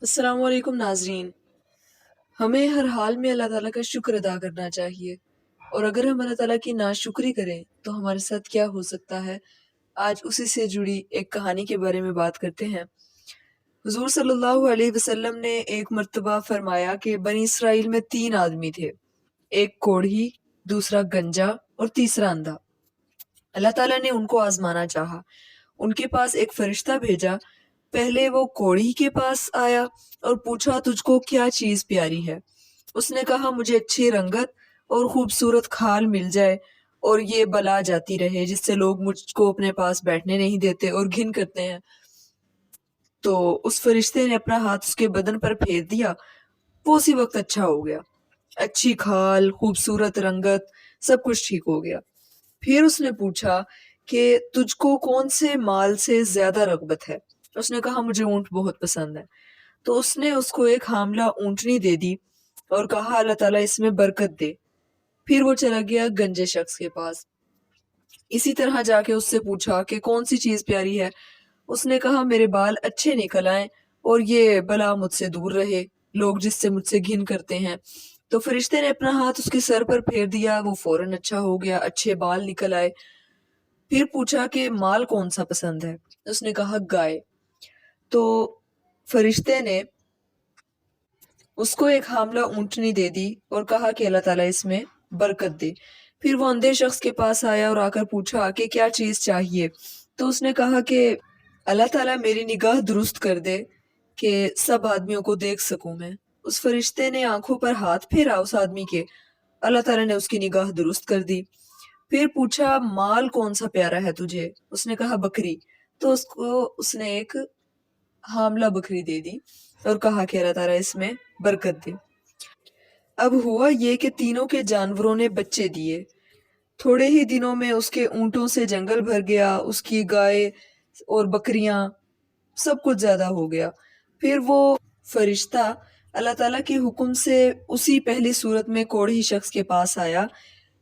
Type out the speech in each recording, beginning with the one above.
السلام علیکم ناظرین. ہمیں ہر حال میں اللہ تعالیٰ کا شکر ادا کرنا چاہیے، اور اگر ہم اللہ تعالیٰ کی ناشکری کریں تو ہمارے ساتھ کیا ہو سکتا ہے. آج اسی سے جڑی ایک کہانی کے بارے میں بات کرتے ہیں. حضور صلی اللہ علیہ وسلم نے ایک مرتبہ فرمایا کہ بنی اسرائیل میں 3 آدمی تھے، ایک کوڑھی، دوسرا گنجا اور تیسرا اندھا. اللہ تعالیٰ نے ان کو آزمانا چاہا. ان کے پاس ایک فرشتہ بھیجا. پہلے وہ کوڑھی کے پاس آیا اور پوچھا تجھ کو کیا چیز پیاری ہے. اس نے کہا مجھے اچھی رنگت اور خوبصورت کھال مل جائے اور یہ بلا جاتی رہے جس سے لوگ مجھ کو اپنے پاس بیٹھنے نہیں دیتے اور گھن کرتے ہیں. تو اس فرشتے نے اپنا ہاتھ اس کے بدن پر پھیر دیا. وہ اسی وقت اچھا ہو گیا. اچھی کھال، خوبصورت رنگت، سب کچھ ٹھیک ہو گیا. پھر اس نے پوچھا کہ تجھ کو کون سے مال سے زیادہ رغبت ہے. اس نے کہا مجھے اونٹ بہت پسند ہے. تو اس نے اس کو ایک حاملہ اونٹنی دے دی اور کہا اللہ تعالیٰ اس میں برکت دے. پھر وہ چلا گیا گنجے شخص کے پاس. اسی طرح جا کے اس سے پوچھا کہ کون سی چیز پیاری ہے. اس نے کہا میرے بال اچھے نکل آئیں اور یہ بلا مجھ سے دور رہے، لوگ جس سے مجھ سے گھن کرتے ہیں. تو فرشتے نے اپنا ہاتھ اس کے سر پر پھیر دیا. وہ فوراً اچھا ہو گیا، اچھے بال نکل آئے. پھر پوچھا کہ مال کون سا پسند ہے. اس نے کہا گائے. تو فرشتے نے اس کو ایک حاملہ اونٹنی دے دی اور کہا کہ اللہ تعالیٰ اس میں برکت دے. پھر وہ اندھے شخص کے پاس آیا اور آ کر پوچھا کہ کیا چیز چاہیے. تو اس نے کہا کہ اللہ تعالیٰ میری نگاہ درست کر دے کہ سب آدمیوں کو دیکھ سکوں میں. اس فرشتے نے آنکھوں پر ہاتھ پھیرا اس آدمی کے. اللہ تعالیٰ نے اس کی نگاہ درست کر دی. پھر پوچھا مال کون سا پیارا ہے تجھے. اس نے کہا بکری. تو اس کو اس نے ایک حاملہ بکری دے دی اور کہا کہ اللہ تعالیٰ اس میں برکت دے. اب ہوا یہ کہ تینوں کے جانوروں نے بچے دیے. تھوڑے ہی دنوں میں اس کے اونٹوں سے جنگل بھر گیا، اس کی گائے اور بکریاں سب کچھ زیادہ ہو گیا. پھر وہ فرشتہ اللہ تعالیٰ کے حکم سے اسی پہلی صورت میں کوڑھی شخص کے پاس آیا.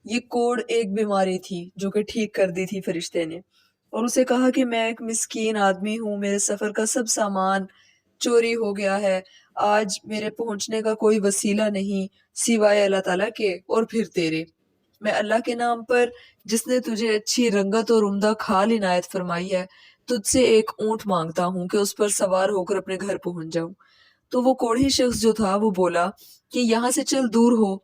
یہ کوڑ ایک بیماری تھی جو کہ ٹھیک کر دی تھی فرشتے نے، اور اسے کہا کہ میں ایک مسکین آدمی ہوں، میرے سفر کا سب سامان چوری ہو گیا ہے، آج میرے پہنچنے کا کوئی وسیلہ نہیں سوائے اللہ تعالیٰ کے اور پھر تیرے. میں اللہ کے نام پر جس نے تجھے اچھی رنگت اور عمدہ کھال عنایت فرمائی ہے تجھ سے ایک اونٹ مانگتا ہوں کہ اس پر سوار ہو کر اپنے گھر پہنچ جاؤں. تو وہ کوڑھی شخص جو تھا وہ بولا کہ یہاں سے چل دور ہو،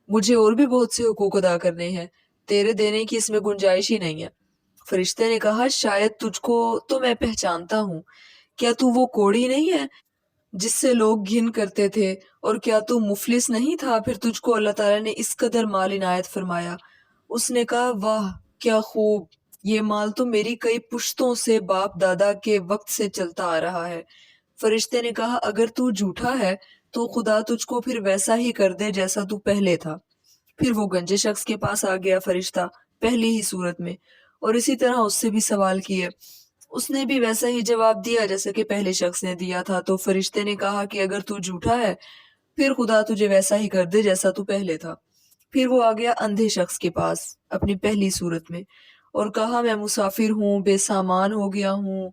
مجھے اور بھی بہت سے حقوق ادا کرنے ہیں، تیرے دینے کی اس میں گنجائش ہی نہیں ہے. فرشتے نے کہا شاید تجھ کو تو میں پہچانتا ہوں. کیا تو وہ کوڑھی نہیں ہے جس سے لوگ گھن کرتے تھے، اور کیا تو مفلس نہیں تھا پھر تجھ کو اللہ تعالیٰ نے اس قدر مال عنایت فرمایا. اس نے کہا واہ کیا خوب، یہ مال تو میری کئی پشتوں سے باپ دادا کے وقت سے چلتا آ رہا ہے. فرشتے نے کہا اگر تو جھوٹا ہے تو خدا تجھ کو پھر ویسا ہی کر دے جیسا تو پہلے تھا. پھر وہ گنجے شخص کے پاس آ گیا فرشتہ پہلی ہی صورت میں، اور اسی طرح اس سے بھی سوال کیے. اس نے بھی ویسا ہی جواب دیا جیسا کہ پہلے شخص نے دیا تھا. تو فرشتے نے کہا کہ اگر تو جھوٹا ہے پھر خدا تجھے ویسا ہی کر دے جیسا تو پہلے تھا. پھر وہ آ گیا اندھے شخص کے پاس اپنی پہلی صورت میں اور کہا میں مسافر ہوں، بے سامان ہو گیا ہوں،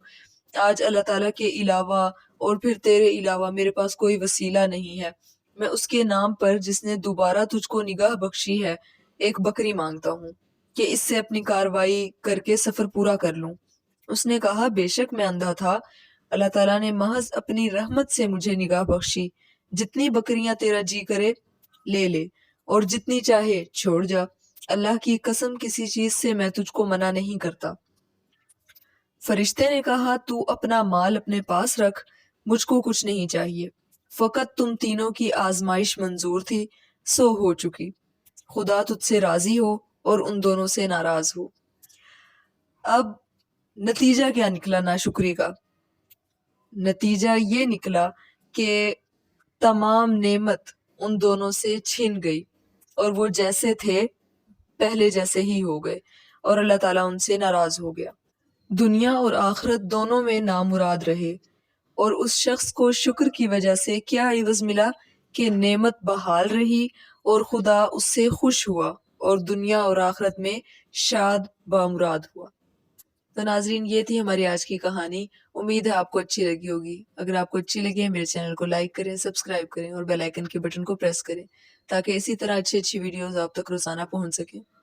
آج اللہ تعالیٰ کے علاوہ اور پھر تیرے علاوہ میرے پاس کوئی وسیلہ نہیں ہے. میں اس کے نام پر جس نے دوبارہ تجھ کو نگاہ بخشی ہے ایک بکری مانگتا ہوں کہ اس سے اپنی کاروائی کر کے سفر پورا کر لوں. اس نے کہا بے شک میں اندھا تھا، اللہ تعالیٰ نے محض اپنی رحمت سے مجھے نگاہ بخشی. جتنی بکریاں تیرا جی کرے لے لے اور جتنی چاہے چھوڑ جا. اللہ کی قسم کسی چیز سے میں تجھ کو منع نہیں کرتا. فرشتے نے کہا تو اپنا مال اپنے پاس رکھ، مجھ کو کچھ نہیں چاہیے، فقط تم تینوں کی آزمائش منظور تھی سو ہو چکی. خدا تجھ سے راضی ہو اور ان دونوں سے ناراض ہو. اب نتیجہ کیا نکلا ناشکری کا؟ نتیجہ یہ نکلا کہ تمام نعمت ان دونوں سے چھن گئی اور وہ جیسے تھے پہلے جیسے ہی ہو گئے، اور اللہ تعالیٰ ان سے ناراض ہو گیا. دنیا اور آخرت دونوں میں نامراد رہے، اور اس شخص کو شکر کی وجہ سے کیا عوض ملا کہ نعمت بحال رہی اور خدا اس سے خوش ہوا اور دنیا اور آخرت میں شاد بامراد ہوا. تو ناظرین یہ تھی ہماری آج کی کہانی. امید ہے آپ کو اچھی لگی ہوگی. اگر آپ کو اچھی لگی ہے میرے چینل کو لائک کریں، سبسکرائب کریں اور بیل آئیکن کے بٹن کو پریس کریں تاکہ اسی طرح اچھی اچھی ویڈیوز آپ تک روزانہ پہنچ سکیں.